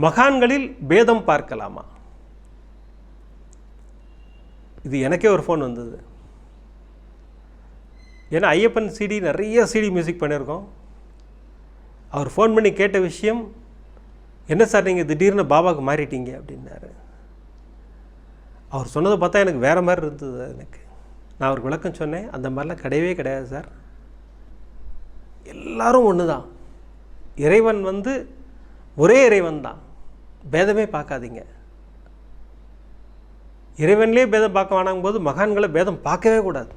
மகான்களில் பேதம் பார்க்கலாமா? இது எனக்கே ஒரு ஃபோன் வந்தது. ஏன்னா ஐயப்பன் சிடி நிறைய சிடி மியூசிக் பண்ணியிருக்கோம். அவர் ஃபோன் பண்ணி கேட்ட விஷயம், என்ன சார் நீங்கள் திடீர்னு பாபாவுக்கு மாறிட்டீங்க அப்படின்னாரு. அவர் சொன்னதை பார்த்தா எனக்கு வேறு மாதிரி இருந்தது. எனக்கு நான் அவருக்கு விளக்கம் சொன்னேன், அந்த மாதிரிலாம் கிடையவே கிடையாது சார். எல்லாரும் ஒன்று தான். இறைவன் ஒரே இறைவன் தான். பேதமே பார்க்காதீங்க. இறைவன்லேயே பேதம் பார்க்க வேணாங்கும் போது மகான்களை பேதம் பார்க்கவே கூடாது.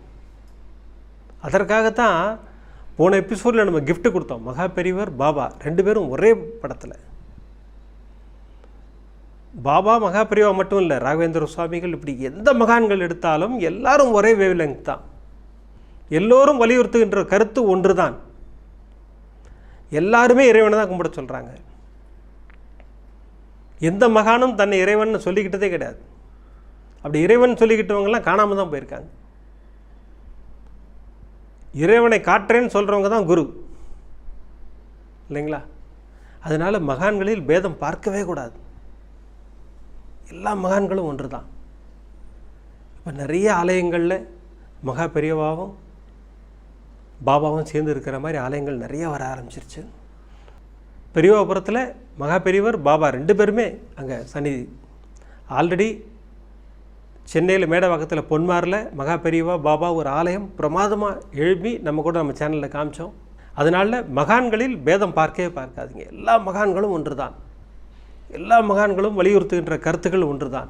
அதற்காகத்தான் போன எபிசோடில் நம்ம கிஃப்ட் கொடுத்தோம். மகா பெரியவர் பாபா 2 பேரும் ஒரே படத்தில். பாபா மகா பெரியவா மட்டும் இல்லை, ராகவேந்திர சுவாமிகள், இப்படி எந்த மகான்கள் எடுத்தாலும் எல்லாரும் ஒரே வேவ் லெங்த் தான். எல்லோரும் வலியுறுத்துகின்ற கருத்து ஒன்று தான். எல்லாருமே இறைவனை தான் கும்பிட சொல்கிறாங்க. எந்த மகானும் தன்னை இறைவன் சொல்லிக்கிட்டதே கிடையாது. அப்படி இறைவன் சொல்லிக்கிட்டவங்கெல்லாம் காணாமல் தான் போயிருக்காங்க. இறைவனை காட்டுறேன்னு சொல்கிறவங்க தான் குரு இல்லைங்களா? அதனால் மகான்களில் பேதம் பார்க்கவே கூடாது. எல்லா மகான்களும் ஒன்று தான். இப்போ நிறைய ஆலயங்களில் மகா பெரியவாவும் பாபாவும் சேர்ந்து இருக்கிற மாதிரி ஆலயங்கள் நிறைய வர ஆரம்பிச்சிருச்சு. பெரியவாபுரத்தில் மகா பெரியவர் பாபா 2 பேருமே அங்கே சந்நிதி. ஆல்ரெடி சென்னையில் மேடவாக்கத்தில் பொன்மாரில் மகா பெரியவா பாபா ஒரு ஆலயம் பிரமாதமாக எழுப்பி நம்ம சேனலில் காமிச்சோம். அதனால் மகான்களில் பேதம் பார்க்கவே பார்க்காதீங்க. எல்லா மகான்களும் ஒன்று தான். எல்லா மகான்களும் வலியுறுத்துகின்ற கருத்துக்கள் ஒன்று தான்.